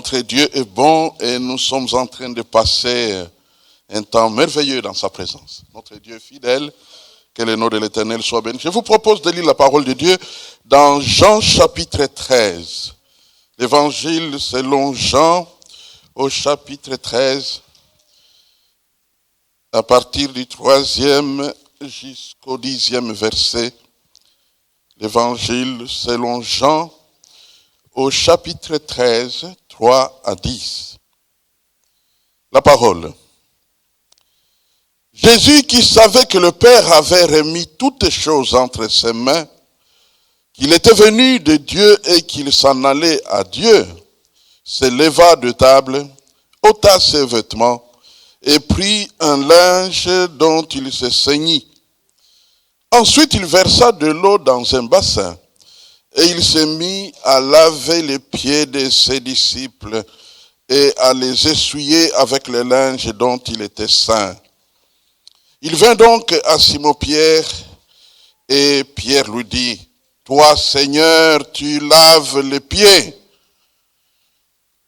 Notre Dieu est bon et nous sommes en train de passer un temps merveilleux dans sa présence. Notre Dieu est fidèle, que le nom de l'Éternel soit béni. Je vous propose de lire la parole de Dieu dans Jean chapitre 13. L'évangile selon Jean au chapitre 13, à partir du 3e jusqu'au 10e verset. L'évangile selon Jean au chapitre 13, 3 à 10. La parole. Jésus, qui savait que le Père avait remis toutes choses entre ses mains, qu'il était venu de Dieu et qu'il s'en allait à Dieu, se leva de table, ôta ses vêtements et prit un linge dont il se ceignit. Ensuite, il versa de l'eau dans un bassin et il se mit à laver les pieds de ses disciples et à les essuyer avec le linge dont il était ceint. Il vint donc à Simon-Pierre et Pierre lui dit, « Toi, Seigneur, tu laves les pieds. »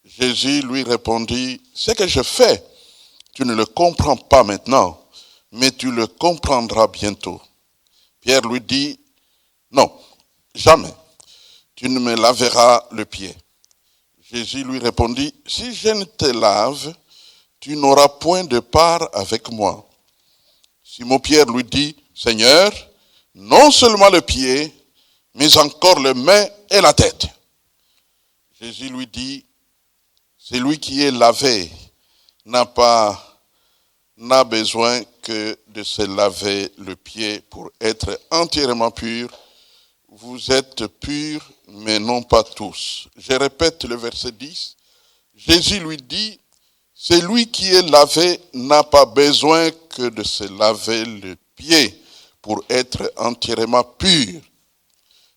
Jésus lui répondit, « Ce que je fais, tu ne le comprends pas maintenant, mais tu le comprendras bientôt. » Pierre lui dit, « Non, jamais, tu ne me laveras le pied. » Jésus lui répondit, « Si je ne te lave, tu n'auras point de part avec moi. » Simon-Pierre lui dit, « Seigneur, non seulement le pied, mais encore les mains et la tête. » Jésus lui dit, « Celui qui est lavé n'a besoin que de se laver le pied pour être entièrement pur. Vous êtes purs, mais non pas tous. » Je répète le verset 10. Jésus lui dit, celui qui est lavé n'a pas besoin que de se laver le pied pour être entièrement pur.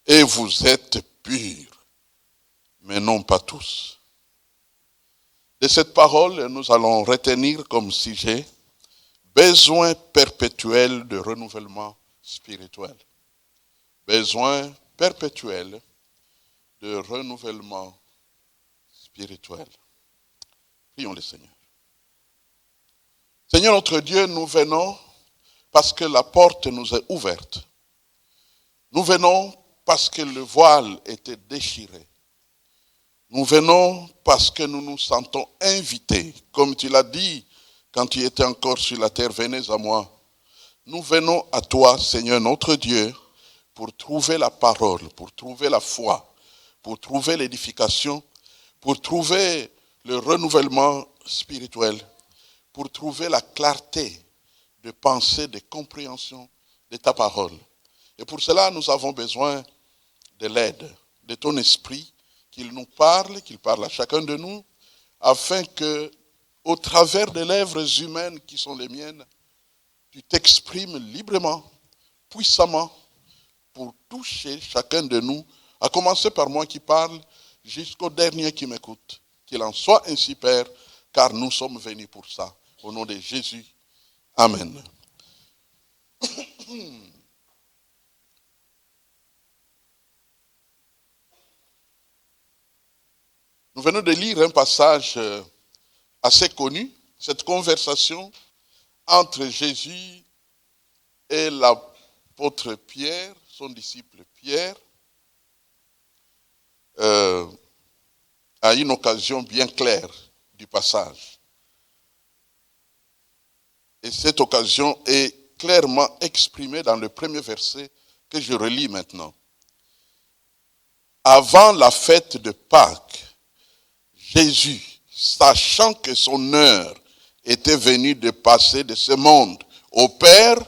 Et vous êtes purs, mais non pas tous. De cette parole, nous allons retenir comme sujet besoin perpétuel de renouvellement spirituel. Besoin perpétuel de renouvellement spirituel. Prions le Seigneur. Seigneur notre Dieu, nous venons parce que la porte nous est ouverte. Nous venons parce que le voile était déchiré. Nous venons parce que nous nous sentons invités. Comme tu l'as dit quand tu étais encore sur la terre, venez à moi. Nous venons à toi, Seigneur notre Dieu, pour trouver la parole, pour trouver la foi, pour trouver l'édification, pour trouver le renouvellement spirituel, pour trouver la clarté de pensée, de compréhension de ta parole. Et pour cela, nous avons besoin de l'aide, de ton esprit, qu'il nous parle, qu'il parle à chacun de nous, afin que, au travers des lèvres humaines qui sont les miennes, tu t'exprimes librement, puissamment, pour toucher chacun de nous, à commencer par moi qui parle, jusqu'au dernier qui m'écoute. Qu'il en soit ainsi, Père, car nous sommes venus pour ça. Au nom de Jésus. Amen. Nous venons de lire un passage assez connu, cette conversation entre Jésus et l'apôtre Pierre, son disciple Pierre, à une occasion bien claire du passage. Et cette occasion est clairement exprimée dans le premier verset que je relis maintenant. Avant la fête de Pâques, Jésus, sachant que son heure était venue de passer de ce monde au Père,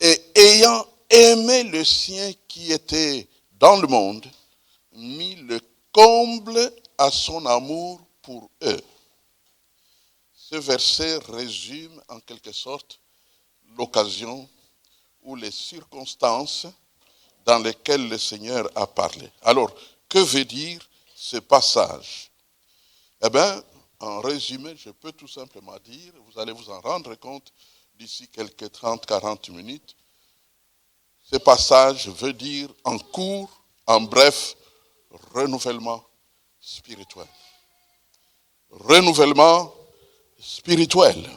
et ayant aimé le sien qui était dans le monde, mit le comble à son amour pour eux. Ce verset résume en quelque sorte l'occasion ou les circonstances dans lesquelles le Seigneur a parlé. Alors, que veut dire ce passage? Eh bien, en résumé, je peux tout simplement dire, vous allez vous en rendre compte d'ici quelques 30-40 minutes, ce passage veut dire en cours, en bref, renouvellement spirituel. renouvellement spirituel.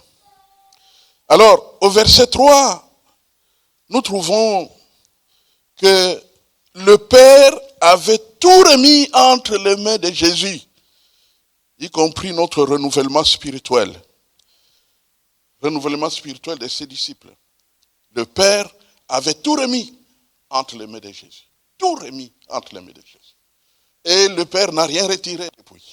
Alors, au verset 3, nous trouvons que le Père avait tout remis entre les mains de Jésus, y compris notre renouvellement spirituel. Renouvellement spirituel de ses disciples. Le Père avait tout remis entre les mains de Jésus. Tout remis entre les mains de Jésus. Et le Père n'a rien retiré depuis.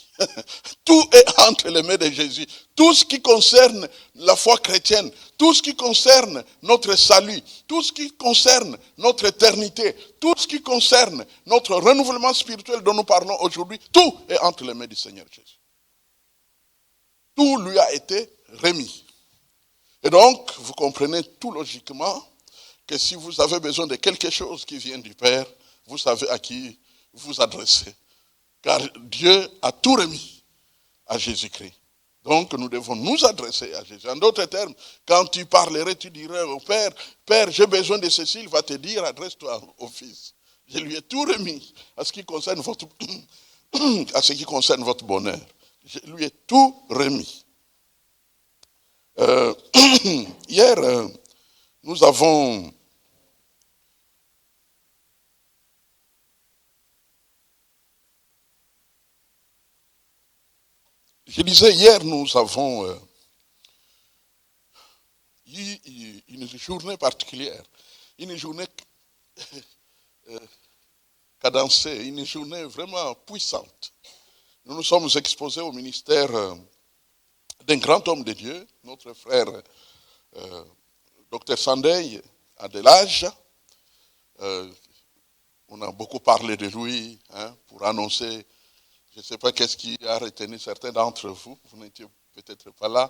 Tout est entre les mains de Jésus. Tout ce qui concerne la foi chrétienne, tout ce qui concerne notre salut, tout ce qui concerne notre éternité, tout ce qui concerne notre renouvellement spirituel dont nous parlons aujourd'hui, tout est entre les mains du Seigneur Jésus. Tout lui a été remis. Et donc, vous comprenez tout logiquement que si vous avez besoin de quelque chose qui vient du Père, vous savez à qui vous adresser. Car Dieu a tout remis à Jésus-Christ. Donc nous devons nous adresser à Jésus. En d'autres termes, quand tu parlerais, tu dirais au Père, Père, j'ai besoin de ceci, il va te dire, adresse-toi au Fils. Je lui ai tout remis à ce qui concerne votre, bonheur. Je lui ai tout remis. Hier, nous avons... Je disais, hier, nous avons eu une journée particulière, une journée cadencée, une journée vraiment puissante. Nous nous sommes exposés au ministère d'un grand homme de Dieu, notre frère Dr Sandey Adelage. On a beaucoup parlé de lui pour annoncer. Je ne sais pas qu'est-ce qui a retenu certains d'entre vous. Vous n'étiez peut-être pas là.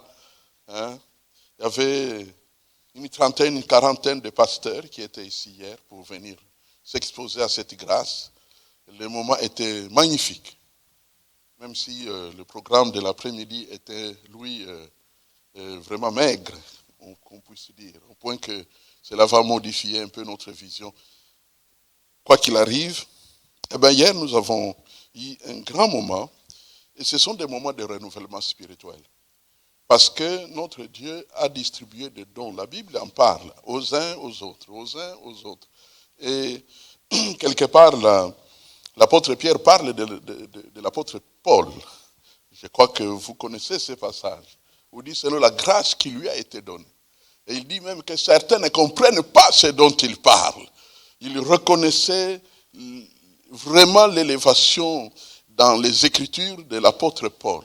Il y avait une trentaine, une quarantaine de pasteurs qui étaient ici hier pour venir s'exposer à cette grâce. Le moment était magnifique. Même si le programme de l'après-midi était, lui, vraiment maigre, qu'on puisse dire. Au point que cela va modifier un peu notre vision. Quoi qu'il arrive, hier nous avons eu un grand moment, et ce sont des moments de renouvellement spirituel. Parce que notre Dieu a distribué des dons. La Bible en parle, aux uns, aux autres, aux uns, aux autres. Et quelque part, l'apôtre Pierre parle de l'apôtre Paul. Je crois que vous connaissez ce passage. Où il dit, selon la grâce qui lui a été donnée. Et il dit même que certains ne comprennent pas ce dont il parle. Il reconnaissait vraiment l'élévation dans les Écritures de l'apôtre Paul.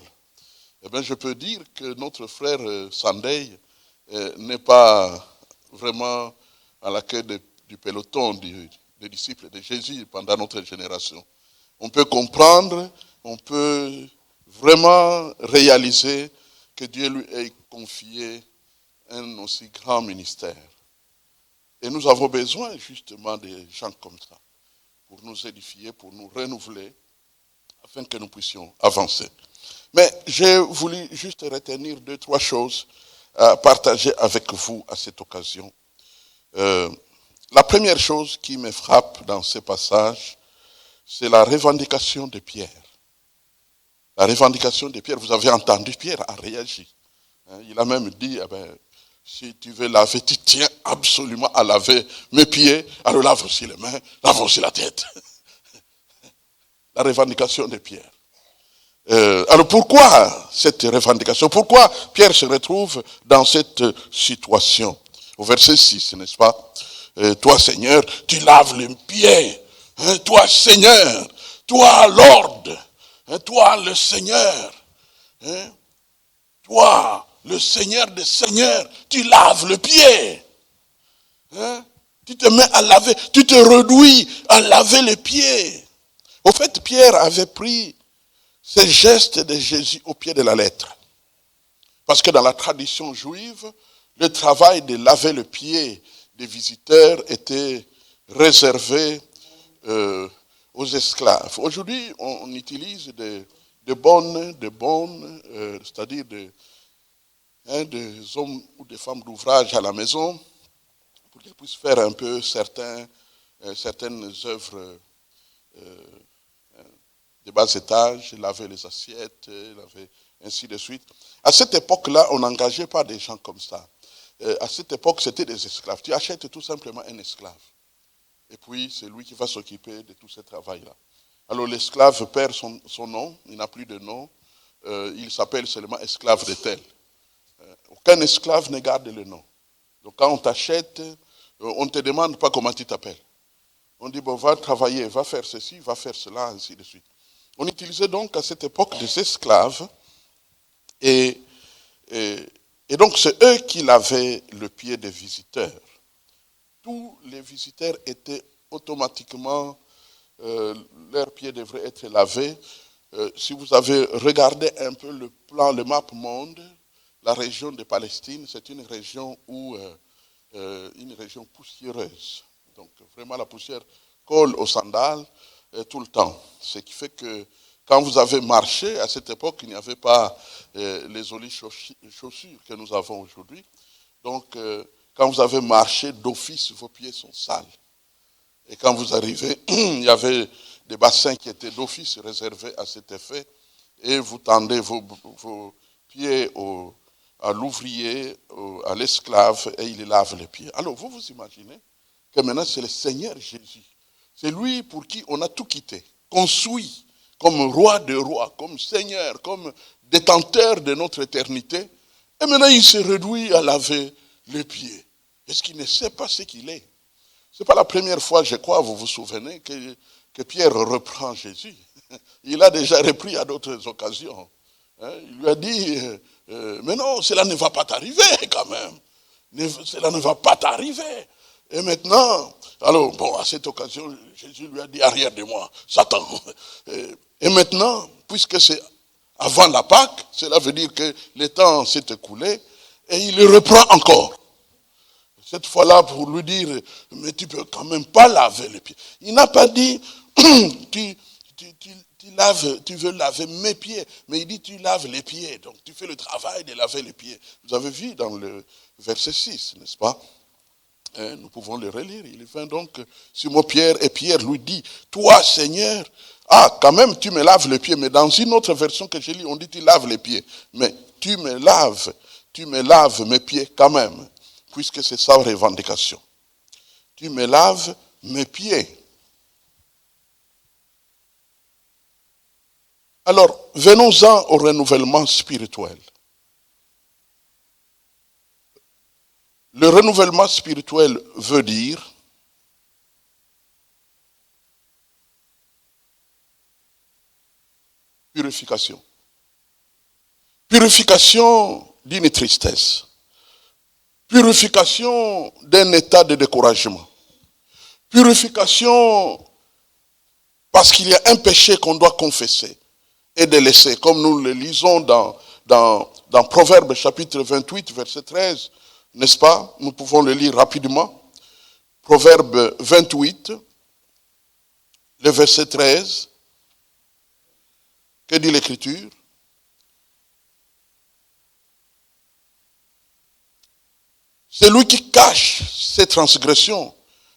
Eh bien, je peux dire que notre frère Sandey n'est pas vraiment à la queue du peloton des disciples de Jésus pendant notre génération. On peut comprendre, on peut vraiment réaliser que Dieu lui ait confié un aussi grand ministère. Et nous avons besoin justement de gens comme ça, pour nous édifier, pour nous renouveler, afin que nous puissions avancer. Mais j'ai voulu juste retenir 2-3 choses à partager avec vous à cette occasion. La première chose qui me frappe dans ce passage, c'est la revendication de Pierre. La revendication de Pierre, vous avez entendu, Pierre a réagi. Il a même dit, si tu veux laver, tu tiens absolument à laver mes pieds, alors lave aussi les mains, lave aussi la tête. La revendication de Pierre. Alors pourquoi cette revendication? Pourquoi Pierre se retrouve dans cette situation? Au verset 6, n'est-ce pas? Toi Seigneur, tu laves les pieds. Toi Seigneur, toi Lord, toi le Seigneur. Toi, le Seigneur des Seigneurs, tu laves le pied. Tu te mets à laver, tu te réduis à laver les pieds. Au fait, Pierre avait pris ces gestes de Jésus au pied de la lettre. Parce que dans la tradition juive, le travail de laver le pied des visiteurs était réservé aux esclaves. Aujourd'hui, on utilise de bonnes, c'est-à-dire des hommes ou des femmes d'ouvrage à la maison pour qu'ils puissent faire un peu certaines œuvres de bas étage, laver les assiettes, laver ainsi de suite. À cette époque-là, on n'engageait pas des gens comme ça. À cette époque, c'était des esclaves. Tu achètes tout simplement un esclave. Et puis, c'est lui qui va s'occuper de tout ce travail-là. Alors, l'esclave perd son nom, il n'a plus de nom. Il s'appelle seulement esclave de tel. Aucun esclave ne garde le nom. Donc, quand on t'achète, on ne te demande pas comment tu t'appelles. On dit, bon, va travailler, va faire ceci, va faire cela, ainsi de suite. On utilisait donc à cette époque des esclaves. Et donc, c'est eux qui lavaient le pied des visiteurs. Tous les visiteurs étaient automatiquement, leurs pieds devraient être lavés. Si vous avez regardé un peu le plan, le map monde, la région de Palestine, c'est une région une région poussiéreuse. Donc vraiment la poussière colle aux sandales tout le temps. Ce qui fait que quand vous avez marché, à cette époque, il n'y avait pas les jolies chaussures que nous avons aujourd'hui. Donc quand vous avez marché, d'office, vos pieds sont sales. Et quand vous arrivez, il y avait des bassins qui étaient d'office réservés à cet effet. Et vous tendez vos pieds à l'ouvrier, à l'esclave, et il lave les pieds. Alors, vous vous imaginez que maintenant, c'est le Seigneur Jésus. C'est lui pour qui on a tout quitté, qu'on suit comme roi de rois, comme Seigneur, comme détenteur de notre éternité. Et maintenant, il se réduit à laver les pieds. Est-ce qu'il ne sait pas ce qu'il est? Ce n'est pas la première fois, je crois, vous vous souvenez, que Pierre reprend Jésus. Il a déjà repris à d'autres occasions. Il lui a dit, mais non, cela ne va pas t'arriver quand même. Cela ne va pas t'arriver. Et maintenant, alors, bon, à cette occasion, Jésus lui a dit, arrière de moi, Satan. Et maintenant, puisque c'est avant la Pâque, cela veut dire que le temps s'est écoulé, et il le reprend encore. Cette fois-là, pour lui dire, mais tu ne peux quand même pas laver les pieds. Il n'a pas dit, tu veux laver mes pieds, mais il dit, tu laves les pieds. Donc, tu fais le travail de laver les pieds. Vous avez vu dans le verset 6, n'est-ce pas? Nous pouvons le relire. Il fait donc, Simon-Pierre, et Pierre lui dit, toi, Seigneur, quand même, tu me laves les pieds. Mais dans une autre version que j'ai lue, on dit, tu laves les pieds. Mais tu me laves mes pieds quand même. Puisque c'est sa revendication. Tu me laves mes pieds. Alors, venons-en au renouvellement spirituel. Le renouvellement spirituel veut dire purification. Purification d'une tristesse. Purification d'un état de découragement. Purification parce qu'il y a un péché qu'on doit confesser et délaisser. Comme nous le lisons dans Proverbes chapitre 28, verset 13, n'est-ce pas? Nous pouvons le lire rapidement. Proverbe 28, le verset 13. Que dit l'Écriture? Celui qui cache ses transgressions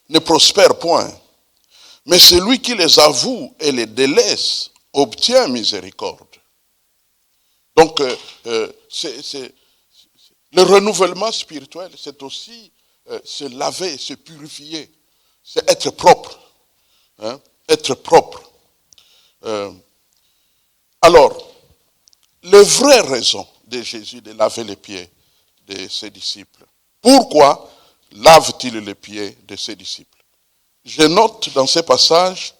ne prospère point, mais celui qui les avoue et les délaisse obtient miséricorde. Donc, le renouvellement spirituel, c'est aussi se laver, se purifier, c'est être propre. Être propre. Alors, les vraies raisons de Jésus de laver les pieds de ses disciples. Pourquoi lave-t-il les pieds de ses disciples? Je note dans ces passages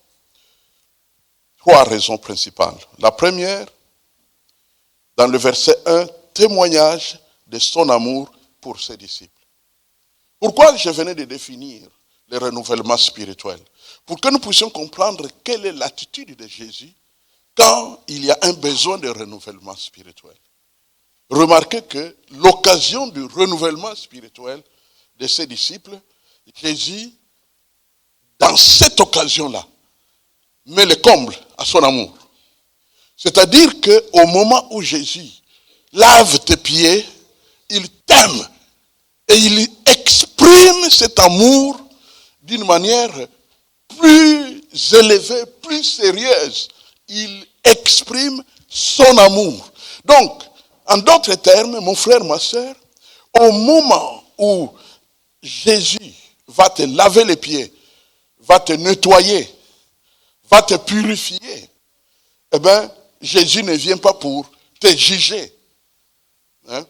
3 raisons principales. La première, dans le verset 1, témoignage de son amour pour ses disciples. Pourquoi je venais de définir le renouvellement spirituel? Pour que nous puissions comprendre quelle est l'attitude de Jésus quand il y a un besoin de renouvellement spirituel. Remarquez que l'occasion du renouvellement spirituel de ses disciples, Jésus, dans cette occasion-là, met le comble à son amour. C'est-à-dire qu'au moment où Jésus lave tes pieds, il t'aime et il exprime cet amour d'une manière plus élevée, plus sérieuse. Il exprime son amour. Donc, en d'autres termes, mon frère, ma soeur, au moment où Jésus va te laver les pieds, va te nettoyer, va te purifier, eh bien, Jésus ne vient pas pour te juger. Hein?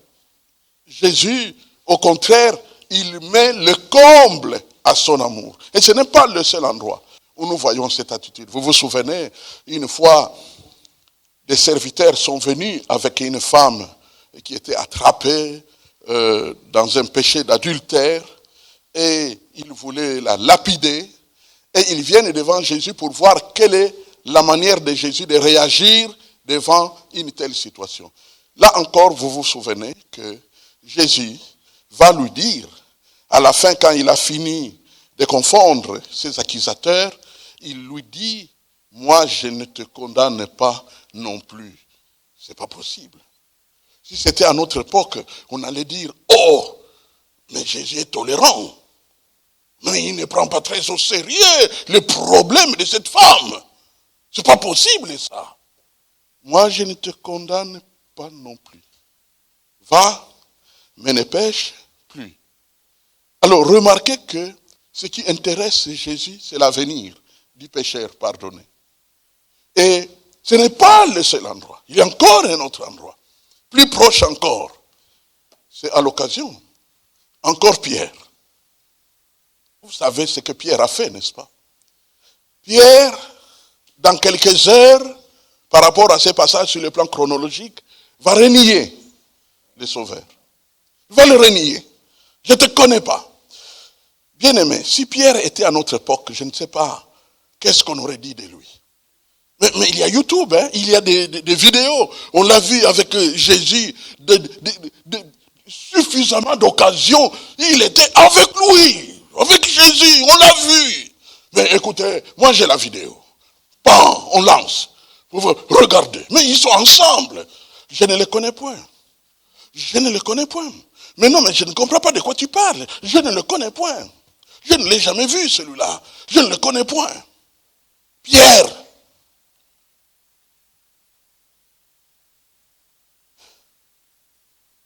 Jésus, au contraire, il met le comble à son amour. Et ce n'est pas le seul endroit où nous voyons cette attitude. Vous vous souvenez, une fois, des serviteurs sont venus avec une femme qui était attrapée dans un péché d'adultère et ils voulaient la lapider. Et ils viennent devant Jésus pour voir quelle est la manière de Jésus de réagir devant une telle situation. Là encore, vous vous souvenez que Jésus va lui dire, à la fin, quand il a fini de confondre ses accusateurs, il lui dit, moi je ne te condamne pas non plus. C'est pas possible. Si c'était à notre époque, on allait dire, oh, mais Jésus est tolérant. Mais il ne prend pas très au sérieux le problème de cette femme. C'est pas possible ça. Moi je ne te condamne pas non plus. Va, mais ne pêche plus. Alors remarquez que ce qui intéresse Jésus, c'est l'avenir du pécheur pardonné. Et ce n'est pas le seul endroit. Il y a encore un autre endroit, plus proche encore. C'est à l'occasion. Encore Pierre. Vous savez ce que Pierre a fait, n'est-ce pas? Pierre, dans quelques heures, par rapport à ces passages sur le plan chronologique, va renier le Sauveur. Il va le renier. Je ne te connais pas. Bien-aimé, si Pierre était à notre époque, je ne sais pas, qu'est-ce qu'on aurait dit de lui? Mais il y a YouTube, hein? Il y a des vidéos. On l'a vu avec Jésus, suffisamment d'occasions. Il était avec lui, avec Jésus, on l'a vu. Mais écoutez, moi j'ai la vidéo. Bon, on lance. Regardez. Mais ils sont ensemble. Je ne les connais point. Je ne les connais point. Mais non, mais je ne comprends pas de quoi tu parles. Je ne le connais point. Je ne l'ai jamais vu celui-là. Je ne le connais point. Pierre.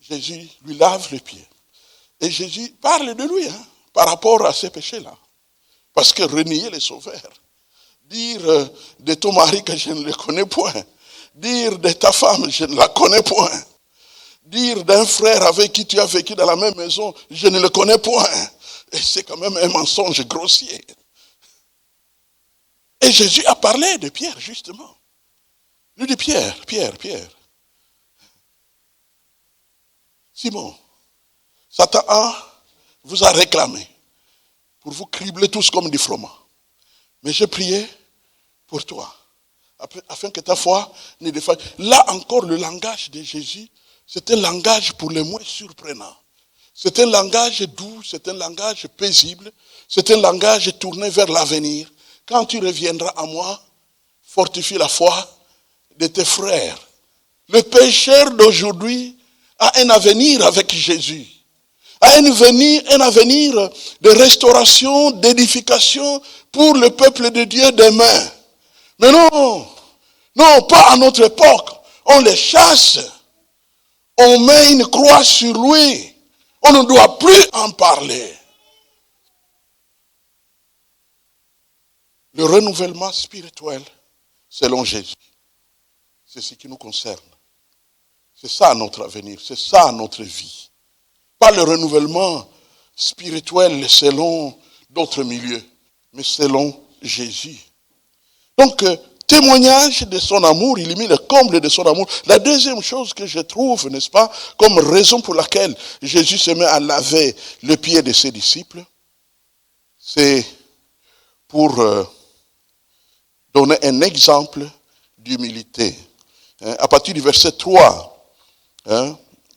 Jésus lui lave les pieds. Et Jésus parle de lui, hein, par rapport à ces péchés-là. Parce que renier les sauveurs, dire de ton mari que je ne le connais point, dire de ta femme, je ne la connais point, dire d'un frère avec qui tu as vécu dans la même maison, je ne le connais point. Et c'est quand même un mensonge grossier. Et Jésus a parlé de Pierre, justement. Il lui dit, Pierre. Simon, Satan vous a réclamé pour vous cribler tous comme du froment. Mais j'ai prié pour toi, afin que ta foi ne défaille. Là encore, le langage de Jésus, c'est un langage pour le moins surprenant. C'est un langage doux, c'est un langage paisible, c'est un langage tourné vers l'avenir. Quand tu reviendras à moi, fortifie la foi de tes frères. Le pécheur d'aujourd'hui a un avenir avec Jésus. A un avenir de restauration, d'édification pour le peuple de Dieu demain. Mais non, pas à notre époque. On les chasse. On met une croix sur lui. On ne doit plus en parler. Le renouvellement spirituel, selon Jésus, c'est ce qui nous concerne. C'est ça notre avenir, c'est ça notre vie. Pas le renouvellement spirituel selon d'autres milieux, mais selon Jésus. Donc, témoignage de son amour, il met le comble de son amour. La deuxième chose que je trouve, n'est-ce pas, comme raison pour laquelle Jésus se met à laver le pied de ses disciples, c'est pour donner un exemple d'humilité. À partir du verset 3,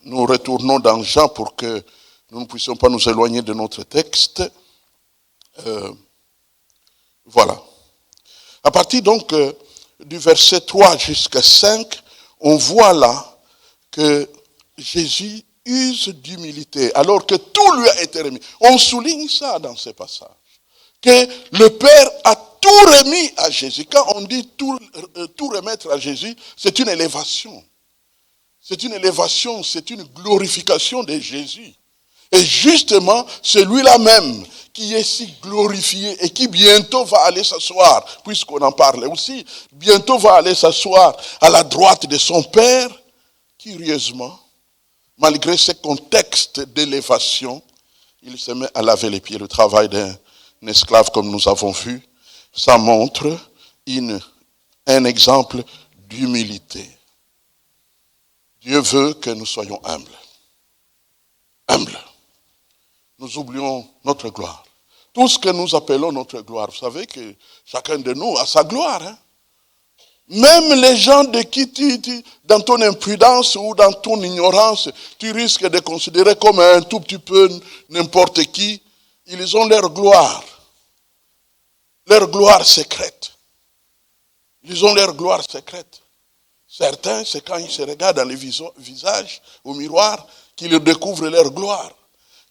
nous retournons dans Jean pour que nous ne puissions pas nous éloigner de notre texte. Voilà. À partir donc du verset 3 jusqu'à 5, on voit là que Jésus use d'humilité alors que tout lui a été remis. On souligne ça dans ces passages. Que le Père a tout remis à Jésus. Quand on dit tout remettre à Jésus, c'est une élévation. C'est une élévation, c'est une glorification de Jésus. Et justement, celui-là même qui est si glorifié et qui bientôt va aller s'asseoir, puisqu'on en parlait aussi, bientôt va aller s'asseoir à la droite de son Père, curieusement, malgré ce contexte d'élévation, il se met à laver les pieds. Le travail d'un esclave, comme nous avons vu, ça montre un exemple d'humilité. Dieu veut que nous soyons humbles. Humbles. Nous oublions notre gloire. Tout ce que nous appelons notre gloire, vous savez que chacun de nous a sa gloire. Hein? Même les gens de qui dans ton imprudence ou dans ton ignorance, tu risques de considérer comme un tout petit peu n'importe qui, ils ont leur gloire secrète. Ils ont leur gloire secrète. Certains, c'est quand ils se regardent dans les visages, au miroir, qu'ils découvrent leur gloire.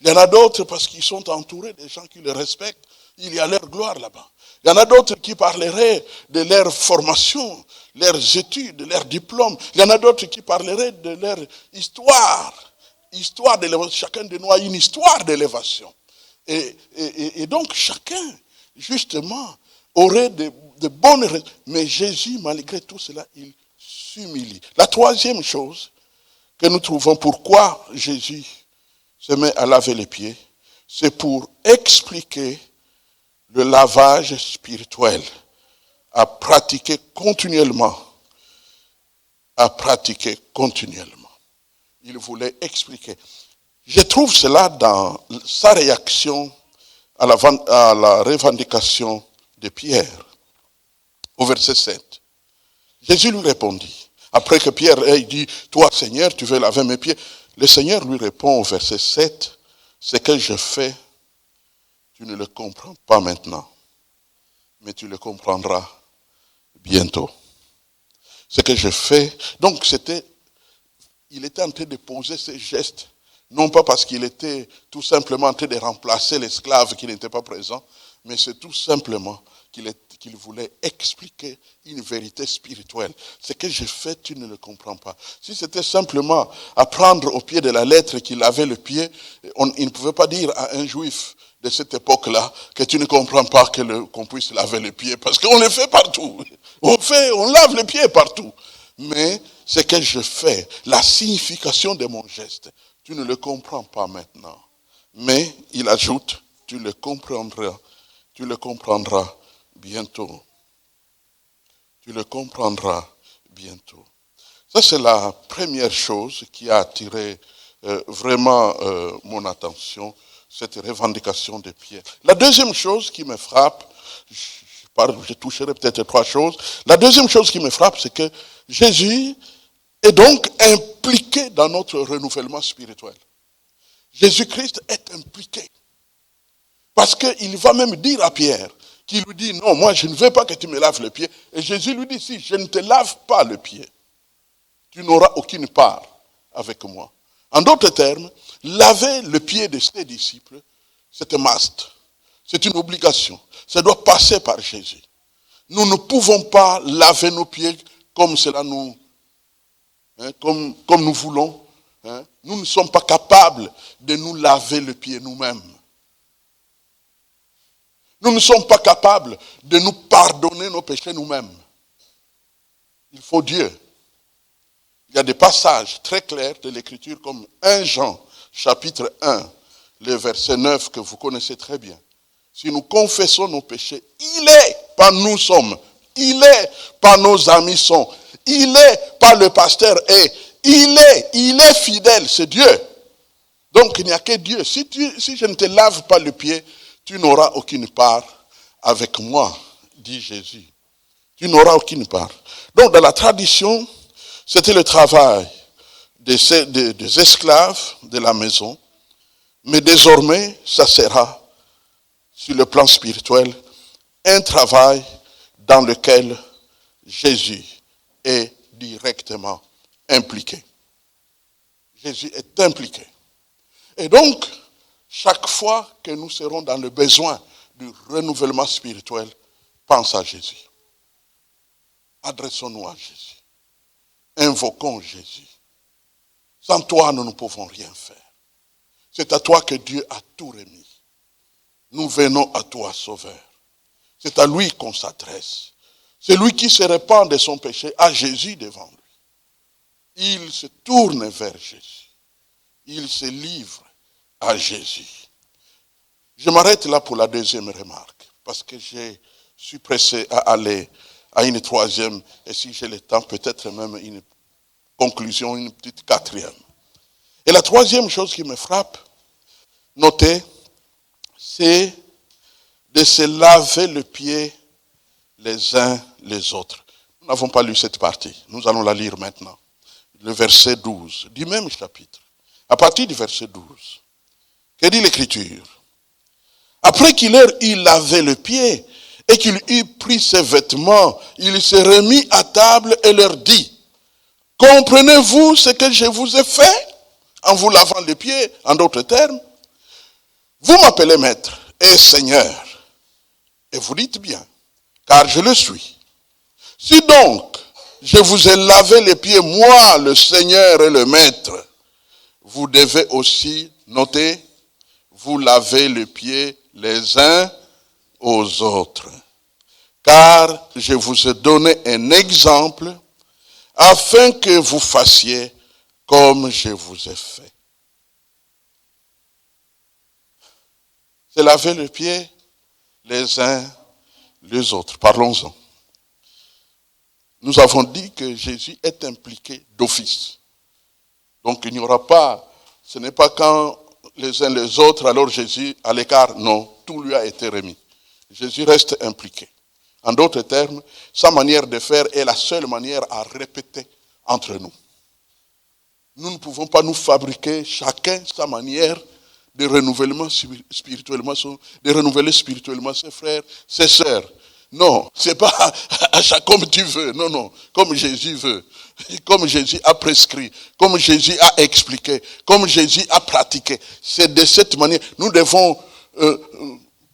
Il y en a d'autres parce qu'ils sont entourés des gens qui les respectent. Il y a leur gloire là-bas. Il y en a d'autres qui parleraient de leur formation, leurs études, leurs diplômes. Il y en a d'autres qui parleraient de leur histoire. Histoire d'élévation. Chacun de nous a une histoire d'élévation. Et donc chacun, justement, aurait de bonnes raisons. Mais Jésus, malgré tout cela, il s'humilie. La troisième chose que nous trouvons, pourquoi Jésus se met à laver les pieds, c'est pour expliquer le lavage spirituel à pratiquer continuellement. Il voulait expliquer. Je trouve cela dans sa réaction à la revendication de Pierre, au verset 7. Jésus lui répondit, après que Pierre ait dit, toi Seigneur, tu veux laver mes pieds, le Seigneur lui répond au verset 7, ce que je fais, tu ne le comprends pas maintenant, mais tu le comprendras bientôt. Ce que je fais, donc il était en train de poser ses gestes, non pas parce qu'il était tout simplement en train de remplacer l'esclave qui n'était pas présent, mais c'est tout simplement qu'il voulait expliquer une vérité spirituelle. Ce que j'ai fait, tu ne le comprends pas. Si c'était simplement apprendre au pied de la lettre qu'il avait le pied, il ne pouvait pas dire à un juif de cette époque-là que tu ne comprends pas qu'on puisse laver les pieds, parce qu'on le fait partout. On lave les pieds partout. Mais ce que je fais, la signification de mon geste, tu ne le comprends pas maintenant. Mais il ajoute, tu le comprendras bientôt. Tu le comprendras bientôt. Ça, c'est la première chose qui a attiré vraiment mon attention, cette revendication de Pierre. La deuxième chose qui me frappe, je toucherai peut-être trois choses. La deuxième chose qui me frappe, c'est que Jésus est donc impliqué dans notre renouvellement spirituel. Jésus-Christ est impliqué. Parce qu'il va même dire à Pierre, qui lui dit, non, moi je ne veux pas que tu me laves le pied. Et Jésus lui dit, si je ne te lave pas le pied, tu n'auras aucune part avec moi. En d'autres termes, laver le pied de ses disciples, c'est un must. C'est une obligation. Ça doit passer par Jésus. Nous ne pouvons pas laver nos pieds comme cela comme nous voulons. Nous ne sommes pas capables de nous laver le pied nous-mêmes. Nous ne sommes pas capables de nous pardonner nos péchés nous-mêmes. Il faut Dieu. Il y a des passages très clairs de l'Écriture comme 1 Jean, chapitre 1, le verset 9 que vous connaissez très bien. Si nous confessons nos péchés, il est, pas nous sommes, il est, pas nos amis sont, il est, pas le pasteur est, il est fidèle, c'est Dieu. Donc il n'y a que Dieu. Si je ne te lave pas le pied, tu n'auras aucune part avec moi, dit Jésus. Tu n'auras aucune part. Donc dans la tradition, c'était le travail des esclaves de la maison. Mais désormais, ça sera, sur le plan spirituel, un travail dans lequel Jésus est directement impliqué. Jésus est impliqué. Et donc, chaque fois que nous serons dans le besoin du renouvellement spirituel, pense à Jésus. Adressons-nous à Jésus. Invoquons Jésus. Sans toi, nous ne pouvons rien faire. C'est à toi que Dieu a tout remis. Nous venons à toi, Sauveur. C'est à lui qu'on s'adresse. C'est lui qui se répand de son péché à Jésus devant lui. Il se tourne vers Jésus. Il se livre à Jésus. Je m'arrête là pour la deuxième remarque, parce que je suis pressé à aller à une troisième, et si j'ai le temps, peut-être même une conclusion, une petite quatrième. Et la troisième chose qui me frappe, notez, c'est de se laver le pied les uns les autres. Nous n'avons pas lu cette partie, nous allons la lire maintenant. Le verset 12 du même chapitre, à partir du verset 12. Que dit l'Écriture? Après qu'il leur eut lavé le pied et qu'il eut pris ses vêtements, il se remit à table et leur dit, comprenez-vous ce que je vous ai fait en vous lavant les pieds, en d'autres termes? Vous m'appelez maître et Seigneur, et vous dites bien, car je le suis. Si donc je vous ai lavé les pieds, moi, le Seigneur et le maître, vous devez aussi, noter, vous laver les pieds les uns aux autres. Car je vous ai donné un exemple afin que vous fassiez comme je vous ai fait. C'est laver les pieds les uns les autres. Parlons-en. Nous avons dit que Jésus est impliqué d'office. Donc il n'y aura pas, ce n'est pas quand les uns les autres, alors Jésus à l'écart. Non, tout lui a été remis. Jésus reste impliqué. En d'autres termes, sa manière de faire est la seule manière à répéter entre nous. Nous ne pouvons pas nous fabriquer chacun sa manière de renouvellement spirituellement, de renouveler spirituellement ses frères, ses sœurs. Non, c'est pas à chaque comme tu veux. Non, non, comme Jésus veut, comme Jésus a prescrit, comme Jésus a expliqué, comme Jésus a pratiqué. C'est de cette manière, nous devons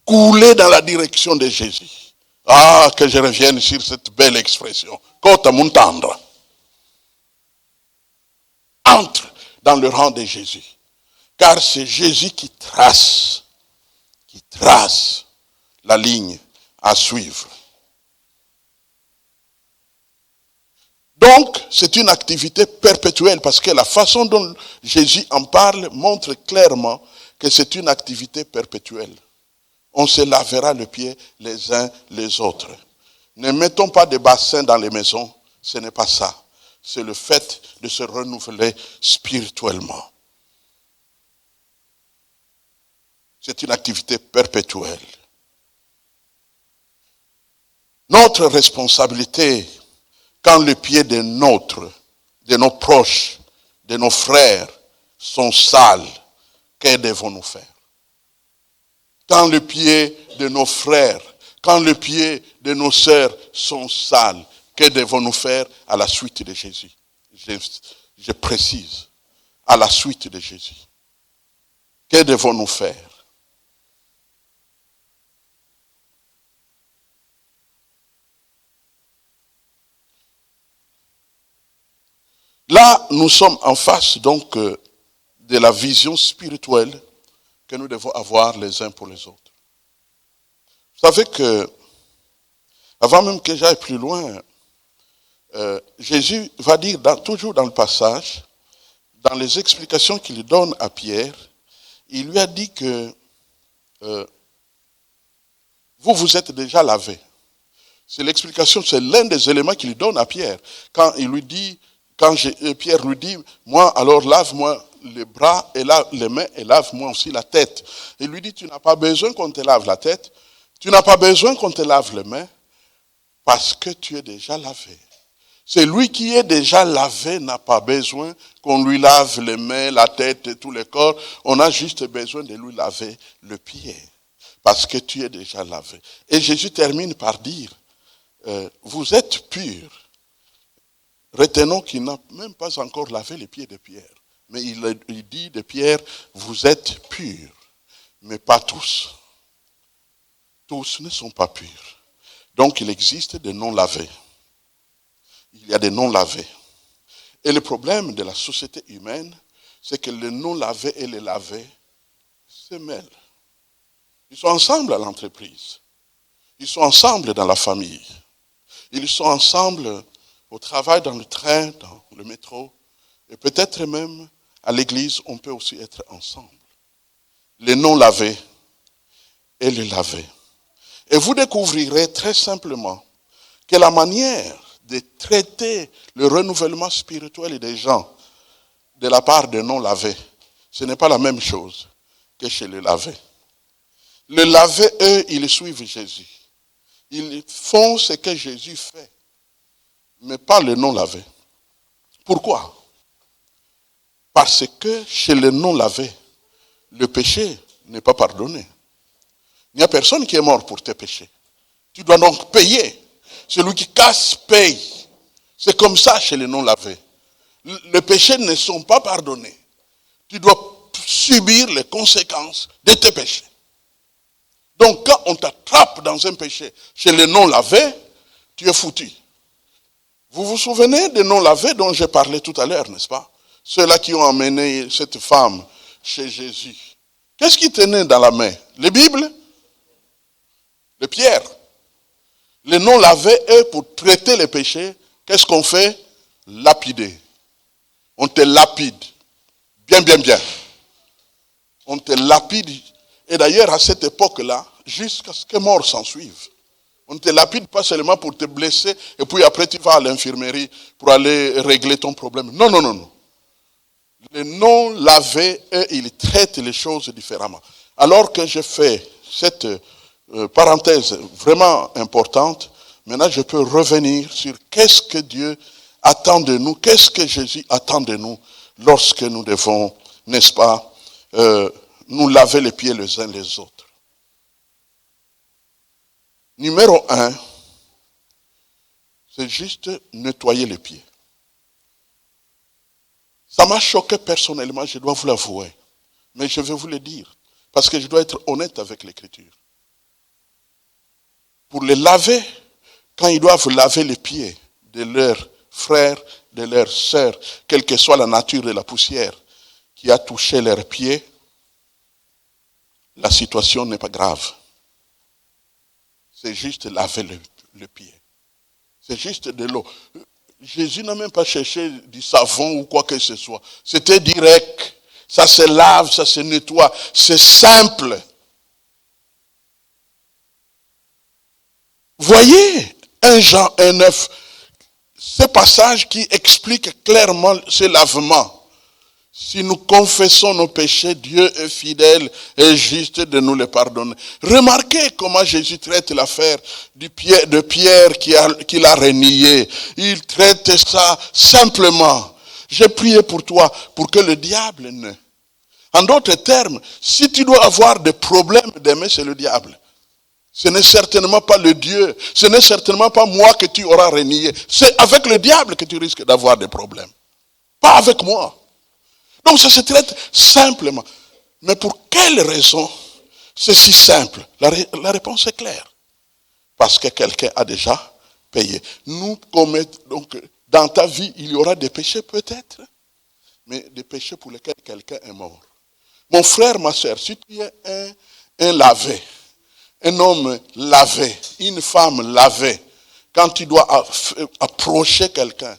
couler dans la direction de Jésus. Ah, que je revienne sur cette belle expression. Kota muntandra. Entre dans le rang de Jésus. Car c'est Jésus qui trace la ligne à suivre. Donc, c'est une activité perpétuelle parce que la façon dont Jésus en parle montre clairement que c'est une activité perpétuelle. On se lavera le pied les uns les autres. Ne mettons pas de bassins dans les maisons, ce n'est pas ça. C'est le fait de se renouveler spirituellement. C'est une activité perpétuelle. Notre responsabilité, quand les pieds de nos proches, de nos frères sont sales, que devons-nous faire? Quand les pieds de nos frères, quand les pieds de nos sœurs sont sales, que devons-nous faire à la suite de Jésus? Je précise, à la suite de Jésus. Que devons-nous faire? Là, nous sommes en face donc de la vision spirituelle que nous devons avoir les uns pour les autres. Vous savez que, avant même que j'aille plus loin, Jésus va dire toujours dans le passage, dans les explications qu'il donne à Pierre, il lui a dit que vous êtes déjà lavé. C'est l'explication, c'est l'un des éléments qu'il donne à Pierre. Quand il lui dit, Pierre lui dit, moi alors lave-moi les bras et les mains et lave-moi aussi la tête. Il lui dit, tu n'as pas besoin qu'on te lave la tête, tu n'as pas besoin qu'on te lave les mains, parce que tu es déjà lavé. C'est lui qui est déjà lavé n'a pas besoin qu'on lui lave les mains, la tête et tout le corps. On a juste besoin de lui laver le pied, parce que tu es déjà lavé. Et Jésus termine par dire, vous êtes purs. Retenons qu'il n'a même pas encore lavé les pieds de Pierre. Mais il dit de Pierre, vous êtes purs, mais pas tous. Tous ne sont pas purs. Donc il existe des non lavés. Il y a des non lavés. Et le problème de la société humaine, c'est que les non lavés et les lavés se mêlent. Ils sont ensemble à l'entreprise. Ils sont ensemble dans la famille. Ils sont ensemble au travail, dans le train, dans le métro. Et peut-être même à l'église, on peut aussi être ensemble. Les non lavés et les lavés. Et vous découvrirez très simplement que la manière de traiter le renouvellement spirituel des gens de la part des non lavés, ce n'est pas la même chose que chez les lavés. Les lavés, eux, ils suivent Jésus. Ils font ce que Jésus fait, mais pas les non lavés. Pourquoi? Parce que chez les non lavés, le péché n'est pas pardonné. Il n'y a personne qui est mort pour tes péchés. Tu dois donc payer. Celui qui casse paye. C'est comme ça chez les non lavés. Les péchés ne sont pas pardonnés. Tu dois subir les conséquences de tes péchés. Donc quand on t'attrape dans un péché chez les non lavés, tu es foutu. Vous vous souvenez des non lavés dont j'ai parlé tout à l'heure, n'est-ce pas? Ceux-là qui ont emmené cette femme chez Jésus. Qu'est-ce qui tenait dans la main? Les Bibles? Les pierres. Les non lavés, eux, pour traiter les péchés, qu'est-ce qu'on fait? Lapider. On te lapide. Bien, bien, bien. On te lapide. Et d'ailleurs, à cette époque-là, jusqu'à ce que mort s'en suive. On ne te lapide pas seulement pour te blesser, et puis après tu vas à l'infirmerie pour aller régler ton problème. Non, non, non, non. Les non lavés, eux, ils traitent les choses différemment. Alors que j'ai fait cette parenthèse vraiment importante, maintenant je peux revenir sur qu'est-ce que Dieu attend de nous, qu'est-ce que Jésus attend de nous lorsque nous devons, n'est-ce pas, nous laver les pieds les uns les autres. Numéro 1, c'est juste nettoyer les pieds. Ça m'a choqué personnellement, je dois vous l'avouer. Mais je vais vous le dire, parce que je dois être honnête avec l'Écriture. Pour les laver, quand ils doivent laver les pieds de leurs frères, de leurs sœurs, quelle que soit la nature de la poussière qui a touché leurs pieds, la situation n'est pas grave. C'est juste laver le pied. C'est juste de l'eau. Jésus n'a même pas cherché du savon ou quoi que ce soit. C'était direct. Ça se lave, ça se nettoie. C'est simple. Voyez 1 Jean 1,9, ce passage qui explique clairement ce lavement. Si nous confessons nos péchés, Dieu est fidèle et juste de nous les pardonner. Remarquez comment Jésus traite l'affaire de Pierre qu'il a renié. Il traite ça simplement. J'ai prié pour toi pour que le diable ne. En d'autres termes, si tu dois avoir des problèmes d'aimer, c'est le diable. Ce n'est certainement pas le Dieu. Ce n'est certainement pas moi que tu auras renié. C'est avec le diable que tu risques d'avoir des problèmes. Pas avec moi. Donc ça se traite simplement. Mais pour quelle raison c'est si simple? La réponse est claire. Parce que quelqu'un a déjà payé. Donc, dans ta vie, il y aura des péchés peut-être, mais des péchés pour lesquels quelqu'un est mort. Mon frère, ma soeur, si tu es un lavé, un homme lavé, une femme lavée, quand tu dois approcher quelqu'un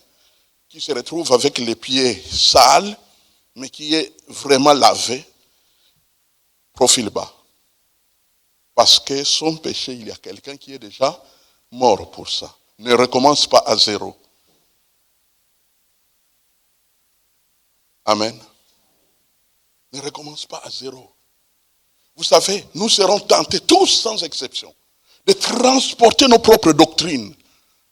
qui se retrouve avec les pieds sales, mais qui est vraiment lavé, profil bas. Parce que son péché, il y a quelqu'un qui est déjà mort pour ça. Ne recommence pas à zéro. Amen. Ne recommence pas à zéro. Vous savez, nous serons tentés, tous sans exception, de transporter nos propres doctrines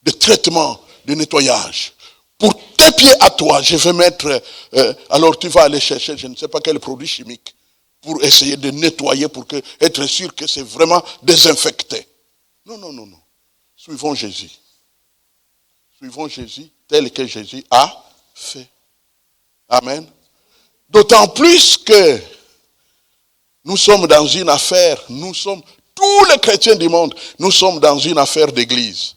de traitement, de nettoyage. Pour tes pieds à toi, je vais mettre, alors tu vas aller chercher je ne sais pas quel produit chimique pour essayer de nettoyer, pour être sûr que c'est vraiment désinfecté. Non, non, non, non. Suivons Jésus. Suivons Jésus tel que Jésus a fait. Amen. D'autant plus que nous sommes dans une affaire, tous les chrétiens du monde, nous sommes dans une affaire d'église.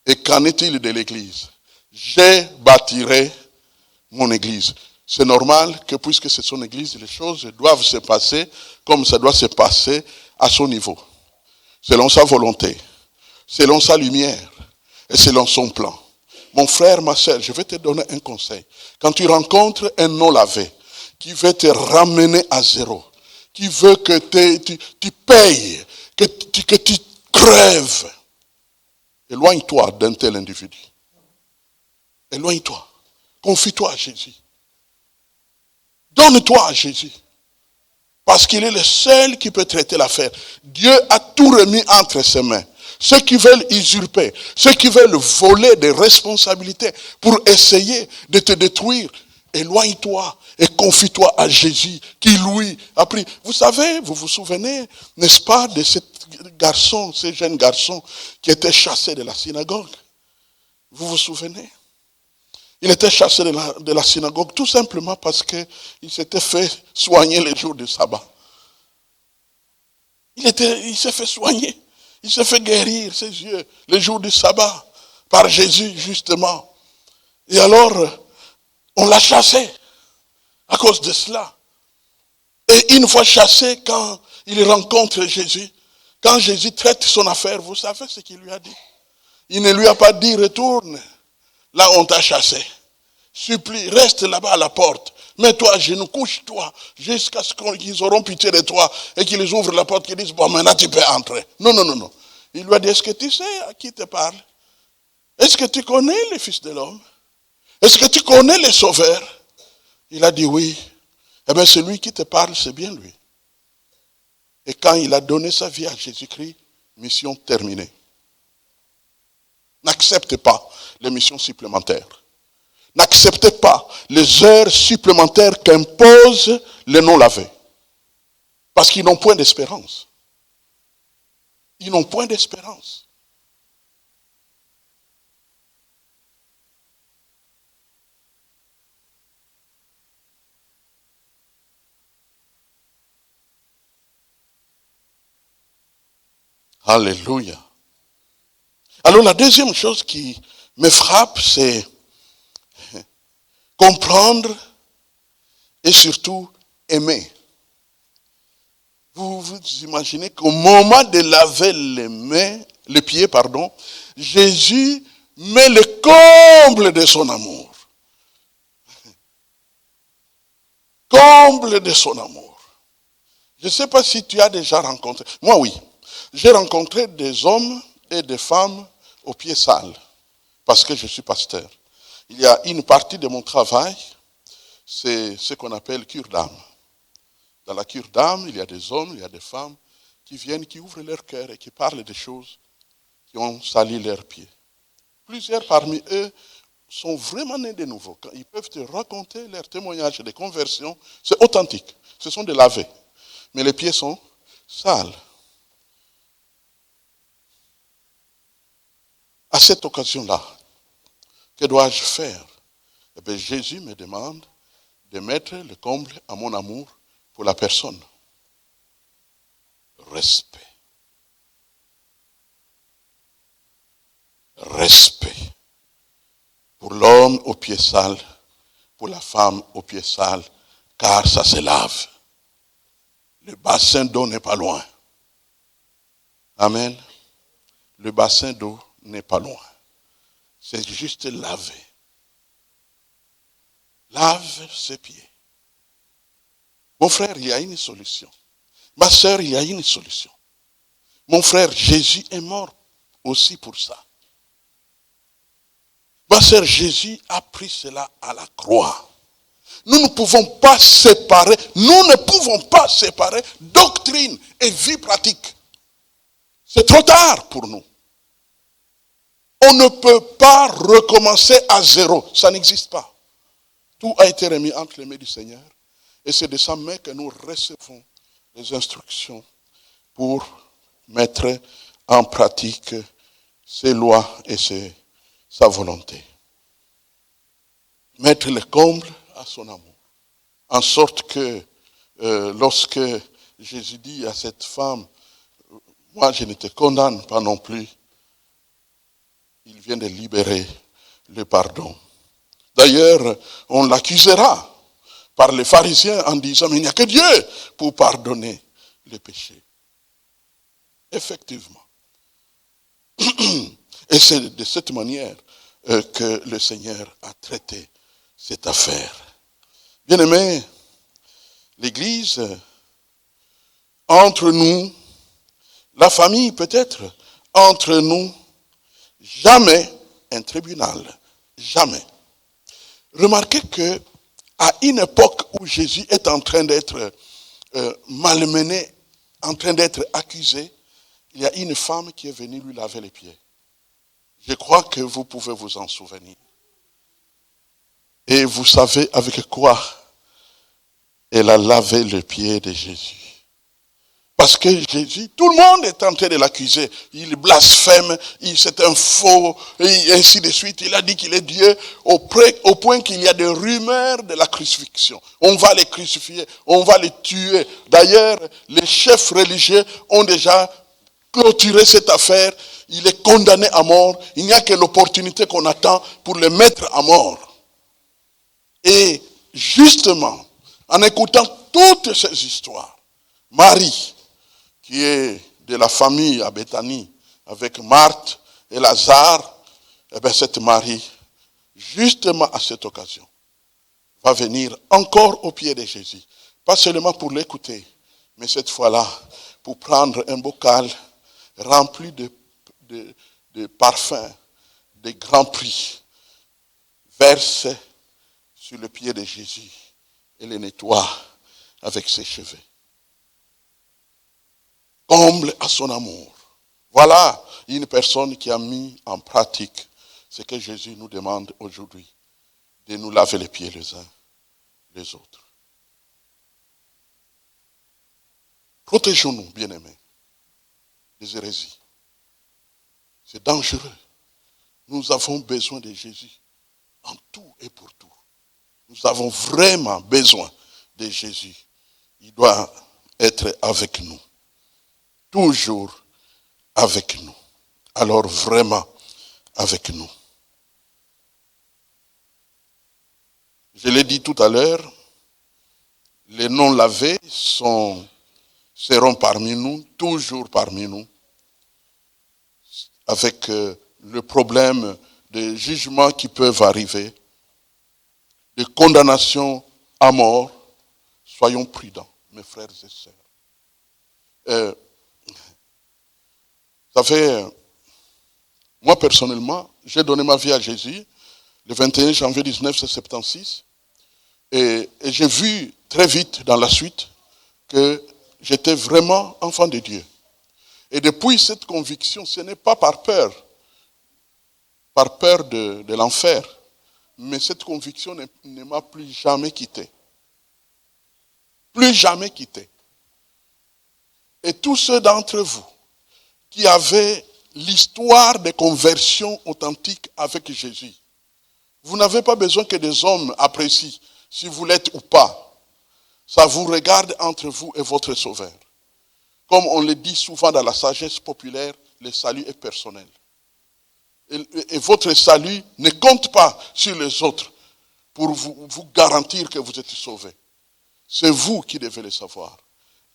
Et qu'en est-il de l'église? Je bâtirai mon église. C'est normal que puisque c'est son église, les choses doivent se passer comme ça doit se passer à son niveau. Selon sa volonté, selon sa lumière et selon son plan. Mon frère, ma soeur, je vais te donner un conseil. Quand tu rencontres un non lavé qui veut te ramener à zéro, qui veut que tu payes, que tu crèves, éloigne-toi d'un tel individu. Éloigne-toi. Confie-toi à Jésus. Donne-toi à Jésus. Parce qu'il est le seul qui peut traiter l'affaire. Dieu a tout remis entre ses mains. Ceux qui veulent usurper, ceux qui veulent voler des responsabilités pour essayer de te détruire, éloigne-toi et confie-toi à Jésus qui lui a pris. Vous savez, vous vous souvenez, n'est-ce pas, de ce garçon, ce jeune garçon qui était chassé de la synagogue? Vous vous souvenez? Il était chassé de la synagogue tout simplement parce qu'il s'était fait soigner les jours de sabbat. Il s'est fait soigner. Il s'est fait guérir ses yeux les jours du sabbat par Jésus justement. Et alors, on l'a chassé à cause de cela. Et une fois chassé, quand il rencontre Jésus, quand Jésus traite son affaire, vous savez ce qu'il lui a dit? Il ne lui a pas dit retourne. Là, on t'a chassé. Supplie, reste là-bas à la porte. Mets-toi à genoux, couche-toi, jusqu'à ce qu'ils auront pitié de toi et qu'ils ouvrent la porte, qu'ils disent, bon, maintenant tu peux entrer. Non, non, non, non. Il lui a dit, est-ce que tu sais à qui te parle? Est-ce que tu connais le Fils de l'homme? Est-ce que tu connais le Sauveur? Il a dit oui. Eh bien, celui qui te parle, c'est bien lui. Et quand il a donné sa vie à Jésus-Christ, mission terminée. N'acceptez pas les missions supplémentaires. N'acceptez pas les heures supplémentaires qu'imposent les non-lavés. Parce qu'ils n'ont point d'espérance. Ils n'ont point d'espérance. Alléluia. Alors la deuxième chose qui me frappe, c'est comprendre et surtout aimer. Vous vous imaginez qu'au moment de laver les pieds, Jésus met le comble de son amour. Comble de son amour. Je ne sais pas si tu as déjà rencontré. Moi, oui. J'ai rencontré des hommes et des femmes aux pieds sales. Parce que je suis pasteur. Il y a une partie de mon travail, c'est ce qu'on appelle cure d'âme. Dans la cure d'âme, il y a des hommes, il y a des femmes qui viennent, qui ouvrent leur cœur et qui parlent des choses qui ont sali leurs pieds. Plusieurs parmi eux sont vraiment nés de nouveau. Quand ils peuvent te raconter leurs témoignages de conversion, c'est authentique. Ce sont des lavés. Mais les pieds sont sales. À cette occasion-là, que dois-je faire? Eh bien, Jésus me demande de mettre le comble à mon amour pour la personne. Respect. Respect. Pour l'homme aux pieds sales, pour la femme aux pieds sales, car ça se lave. Le bassin d'eau n'est pas loin. Amen. Le bassin d'eau n'est pas loin. C'est juste laver. Lave ses pieds. Mon frère, il y a une solution. Ma soeur, il y a une solution. Mon frère, Jésus est mort aussi pour ça. Ma soeur, Jésus a pris cela à la croix. Nous ne pouvons pas séparer doctrine et vie pratique. C'est trop tard pour nous. On ne peut pas recommencer à zéro. Ça n'existe pas. Tout a été remis entre les mains du Seigneur. Et c'est de sa main que nous recevons les instructions pour mettre en pratique ses lois et sa volonté. Mettre le comble à son amour. En sorte que lorsque Jésus dit à cette femme, moi je ne te condamne pas non plus, il vient de libérer le pardon. D'ailleurs, on l'accusera par les pharisiens en disant, mais il n'y a que Dieu pour pardonner les péchés. Effectivement. Et c'est de cette manière que le Seigneur a traité cette affaire. Bien-aimés, l'Église, entre nous, la famille peut-être, entre nous, jamais un tribunal. Jamais. Remarquez que à une époque où Jésus est en train d'être malmené, en train d'être accusé, il y a une femme qui est venue lui laver les pieds. Je crois que vous pouvez vous en souvenir. Et vous savez avec quoi elle a lavé les pieds de Jésus. Parce que Jésus, tout le monde est en train de l'accuser. Il blasphème, c'est un faux, et ainsi de suite. Il a dit qu'il est Dieu au point qu'il y a des rumeurs de la crucifixion. On va les crucifier, on va les tuer. D'ailleurs, les chefs religieux ont déjà clôturé cette affaire. Il est condamné à mort. Il n'y a que l'opportunité qu'on attend pour le mettre à mort. Et justement, en écoutant toutes ces histoires, Marie, qui est de la famille à Béthanie, avec Marthe et Lazare, eh bien cette Marie, justement à cette occasion, va venir encore au pied de Jésus. Pas seulement pour l'écouter, mais cette fois-là, pour prendre un bocal rempli de parfums, de grands prix, verse sur le pied de Jésus et le nettoie avec ses cheveux. Comble à son amour. Voilà une personne qui a mis en pratique ce que Jésus nous demande aujourd'hui, de nous laver les pieds les uns les autres. Protégeons-nous, bien-aimés, des hérésies. C'est dangereux. Nous avons besoin de Jésus en tout et pour tout. Nous avons vraiment besoin de Jésus. Il doit être avec nous. Toujours avec nous. Alors vraiment avec nous. Je l'ai dit tout à l'heure, les non lavés seront parmi nous, toujours parmi nous, avec le problème des jugements qui peuvent arriver, de condamnation à mort. Soyons prudents, mes frères et sœurs. Ça fait, moi personnellement, j'ai donné ma vie à Jésus le 21 janvier 1976 et j'ai vu très vite dans la suite que j'étais vraiment enfant de Dieu. Et depuis cette conviction, ce n'est pas par peur de l'enfer, mais cette conviction ne m'a plus jamais quitté. Plus jamais quitté. Et tous ceux d'entre vous qui avaient l'histoire des conversions authentiques avec Jésus, vous n'avez pas besoin que des hommes apprécient si vous l'êtes ou pas. Ça vous regarde entre vous et votre Sauveur. Comme on le dit souvent dans la sagesse populaire, le salut est personnel. Et votre salut ne compte pas sur les autres pour vous garantir que vous êtes sauvés. C'est vous qui devez le savoir.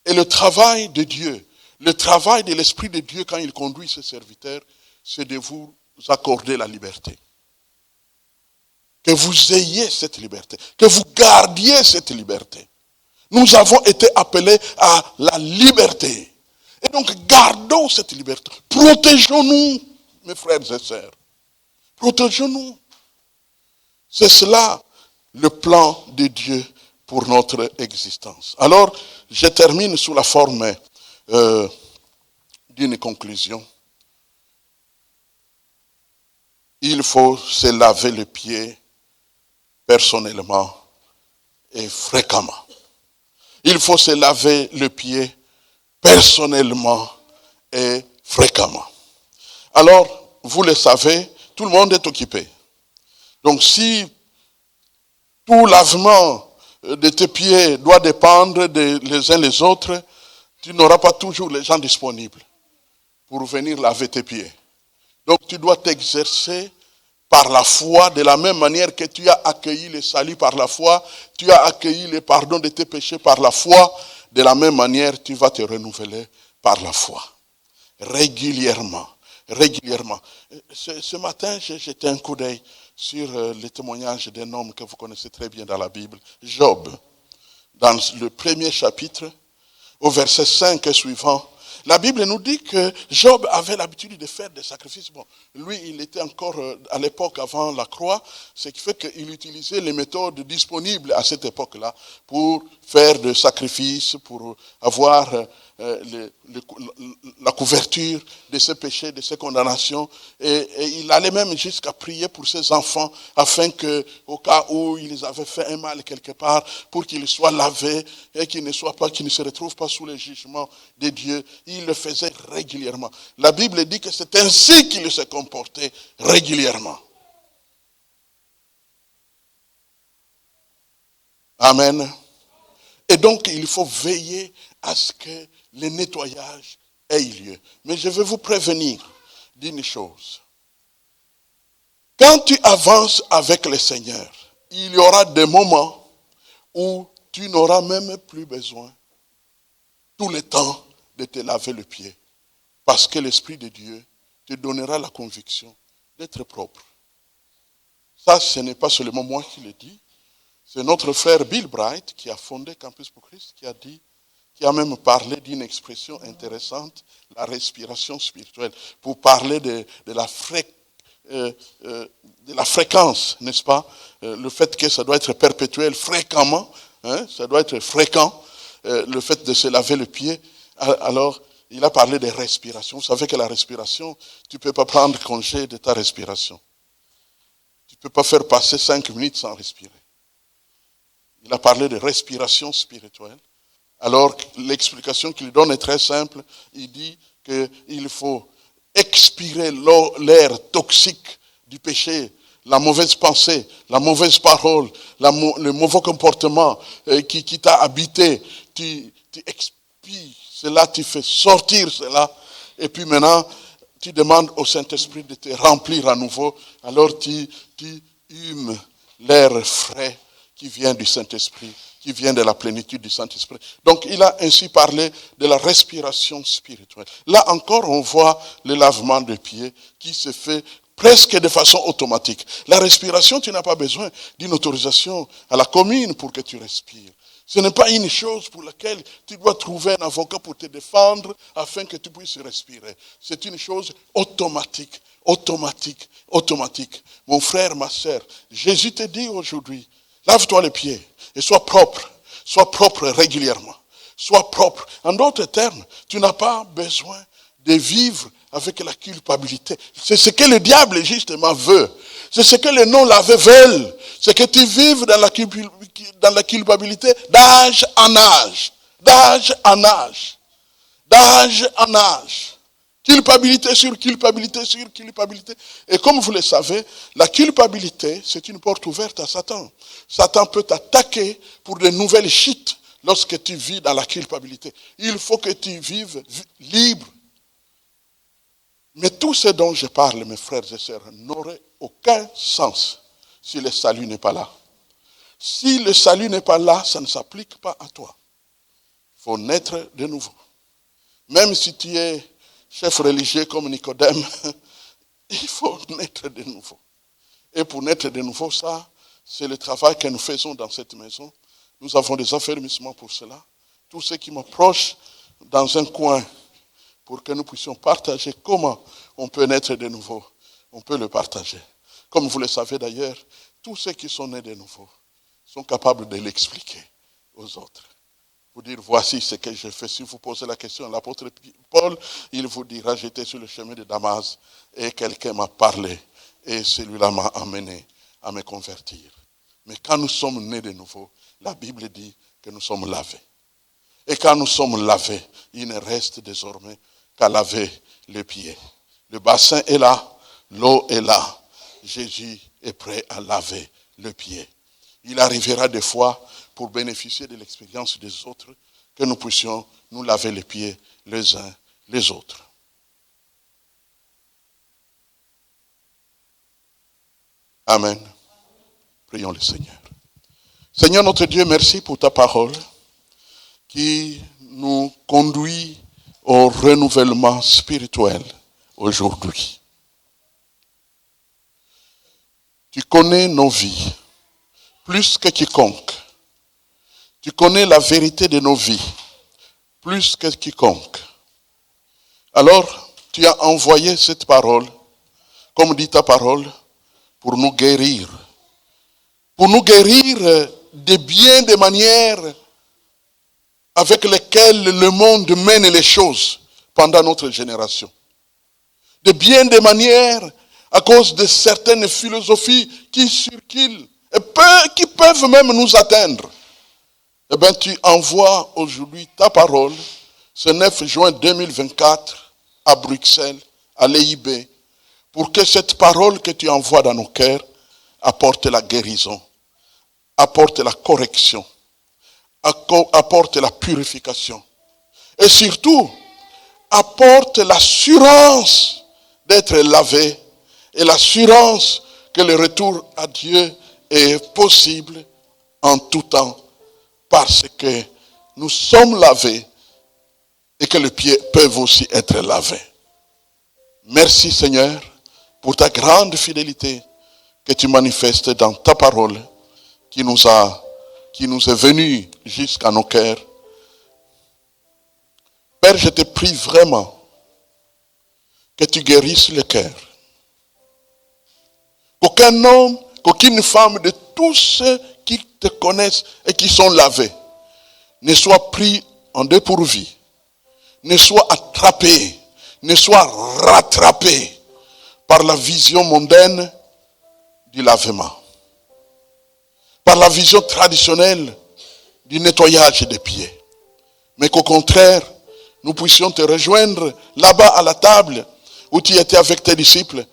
Et le travail de Dieu, le travail de l'Esprit de Dieu quand il conduit ses serviteurs, c'est de vous accorder la liberté. Que vous ayez cette liberté, que vous gardiez cette liberté. Nous avons été appelés à la liberté. Et donc gardons cette liberté. Protégeons-nous, mes frères et sœurs. Protégeons-nous. C'est cela le plan de Dieu pour notre existence. Alors, je termine sous la forme d'une conclusion. Il faut se laver les pieds personnellement et fréquemment. Il faut se laver les pieds personnellement et fréquemment. Alors, vous le savez, tout le monde est occupé. Donc si tout lavement de tes pieds doit dépendre les uns les autres, tu n'auras pas toujours les gens disponibles pour venir laver tes pieds. Donc tu dois t'exercer par la foi, de la même manière que tu as accueilli le salut par la foi, tu as accueilli le pardon de tes péchés par la foi, de la même manière tu vas te renouveler par la foi. Régulièrement. Régulièrement. Ce matin, j'ai jeté un coup d'œil sur les témoignages d'un homme que vous connaissez très bien dans la Bible, Job. Dans le premier chapitre, au verset 5 et suivant, la Bible nous dit que Job avait l'habitude de faire des sacrifices. Bon, lui, il était encore à l'époque avant la croix, ce qui fait qu'il utilisait les méthodes disponibles à cette époque-là pour faire des sacrifices, pour avoir la couverture de ses péchés, de ses condamnations. Et il allait même jusqu'à prier pour ses enfants, afin que, au cas où ils avaient fait un mal quelque part, pour qu'ils soient lavés et qu'ils ne se retrouvent pas sous le jugement de Dieu. Il le faisait régulièrement. La Bible dit que c'est ainsi qu'il se comportait régulièrement. Amen. Et donc, il faut veiller à ce que le nettoyage ait lieu. Mais je veux vous prévenir d'une chose. Quand tu avances avec le Seigneur, il y aura des moments où tu n'auras même plus besoin tout le temps de te laver le pied. Parce que l'Esprit de Dieu te donnera la conviction d'être propre. Ça, ce n'est pas seulement moi qui le dis. C'est notre frère Bill Bright qui a fondé Campus pour Christ qui a dit, qui a même parlé d'une expression intéressante, la respiration spirituelle, pour parler de la fréquence, n'est-ce pas? Le fait que ça doit être perpétuel, fréquemment, hein, ça doit être fréquent, le fait de se laver le pied. Alors, il a parlé de respiration. Vous savez que la respiration, tu ne peux pas prendre congé de ta respiration. Tu ne peux pas faire passer 5 minutes sans respirer. Il a parlé de respiration spirituelle. Alors, l'explication qu'il donne est très simple. Il dit qu'il faut expirer l'air toxique du péché, la mauvaise pensée, la mauvaise parole, le mauvais comportement qui t'a habité. Tu expires cela, tu fais sortir cela. Et puis maintenant, tu demandes au Saint-Esprit de te remplir à nouveau. Alors tu humes l'air frais qui vient du Saint-Esprit, qui vient de la plénitude du Saint-Esprit. Donc il a ainsi parlé de la respiration spirituelle. Là encore, on voit le lavement de pieds qui se fait presque de façon automatique. La respiration, tu n'as pas besoin d'une autorisation à la commune pour que tu respires. Ce n'est pas une chose pour laquelle tu dois trouver un avocat pour te défendre afin que tu puisses respirer. C'est une chose automatique, automatique, automatique. Mon frère, ma sœur, Jésus te dit aujourd'hui, lave-toi les pieds et sois propre régulièrement. Sois propre. En d'autres termes, tu n'as pas besoin de vivre avec la culpabilité. C'est ce que le diable justement veut. C'est ce que les non-lavés veulent. C'est que tu vives dans la culpabilité d'âge en âge. D'âge en âge. D'âge en âge. Culpabilité sur culpabilité sur culpabilité. Et comme vous le savez, la culpabilité, c'est une porte ouverte à Satan. Satan peut t'attaquer pour de nouvelles chutes lorsque tu vis dans la culpabilité. Il faut que tu vives libre. Mais tout ce dont je parle, mes frères et sœurs, n'aurait aucun sens si le salut n'est pas là. Si le salut n'est pas là, ça ne s'applique pas à toi. Il faut naître de nouveau. Même si tu es chef religieux comme Nicodème, il faut naître de nouveau. Et pour naître de nouveau, ça, c'est le travail que nous faisons dans cette maison. Nous avons des affermissements pour cela. Tous ceux qui m'approchent dans un coin pour que nous puissions partager comment on peut naître de nouveau, on peut le partager. Comme vous le savez d'ailleurs, tous ceux qui sont nés de nouveau sont capables de l'expliquer aux autres. Vous dire, voici ce que j'ai fait. Si vous posez la question à l'apôtre Paul, il vous dira, j'étais sur le chemin de Damas et quelqu'un m'a parlé et celui-là m'a amené à me convertir. Mais quand nous sommes nés de nouveau, la Bible dit que nous sommes lavés. Et quand nous sommes lavés, il ne reste désormais qu'à laver les pieds. Le bassin est là, l'eau est là. Jésus est prêt à laver le pied. Il arrivera des fois, pour bénéficier de l'expérience des autres, que nous puissions nous laver les pieds les uns les autres. Amen. Prions le Seigneur. Seigneur notre Dieu, merci pour ta parole qui nous conduit au renouvellement spirituel aujourd'hui. Tu connais nos vies plus que quiconque. Tu connais la vérité de nos vies plus que quiconque. Alors, tu as envoyé cette parole, comme dit ta parole, pour nous guérir. Pour nous guérir de bien des manières avec lesquelles le monde mène les choses pendant notre génération. De bien des manières à cause de certaines philosophies qui circulent et qui peuvent même nous atteindre. Eh bien, tu envoies aujourd'hui ta parole, ce 9 juin 2024, à Bruxelles, à l'EIB, pour que cette parole que tu envoies dans nos cœurs apporte la guérison, apporte la correction, apporte la purification. Et surtout, apporte l'assurance d'être lavé et l'assurance que le retour à Dieu est possible en tout temps parce que nous sommes lavés et que les pieds peuvent aussi être lavés. Merci Seigneur pour ta grande fidélité que tu manifestes dans ta parole qui nous est venue jusqu'à nos cœurs. Père, je te prie vraiment que tu guérisses le cœur. Qu'aucun homme, qu'aucune femme de tous ceux qui te connaissent et qui sont lavés ne soit pris en dépourvu, ne soit attrapé, ne soit rattrapé par la vision mondaine du lavement, par la vision traditionnelle du nettoyage des pieds. Mais qu'au contraire, nous puissions te rejoindre là-bas à la table où tu étais avec tes disciples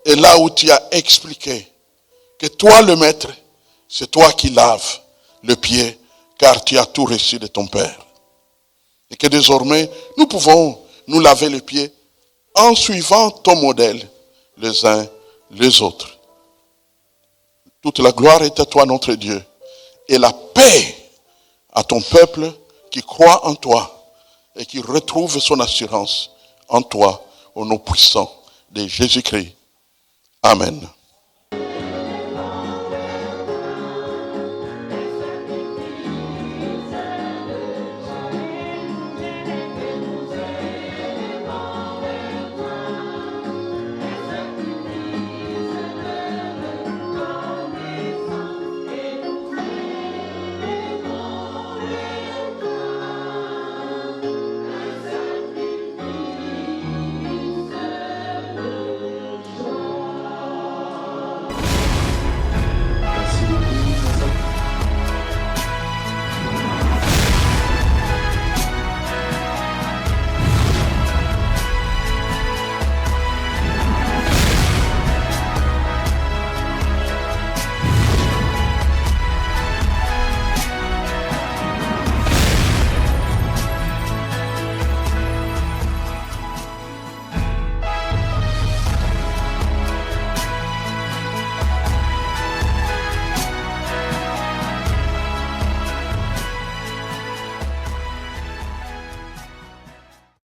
et là où tu as expliqué que toi le maître, c'est toi qui laves le pied car tu as tout reçu de ton Père. Et que désormais, nous pouvons nous laver les pieds en suivant ton modèle les uns les autres. Toute la gloire est à toi, notre Dieu, et la paix à ton peuple qui croit en toi et qui retrouve son assurance en toi, au nom puissant de Jésus-Christ. Amen.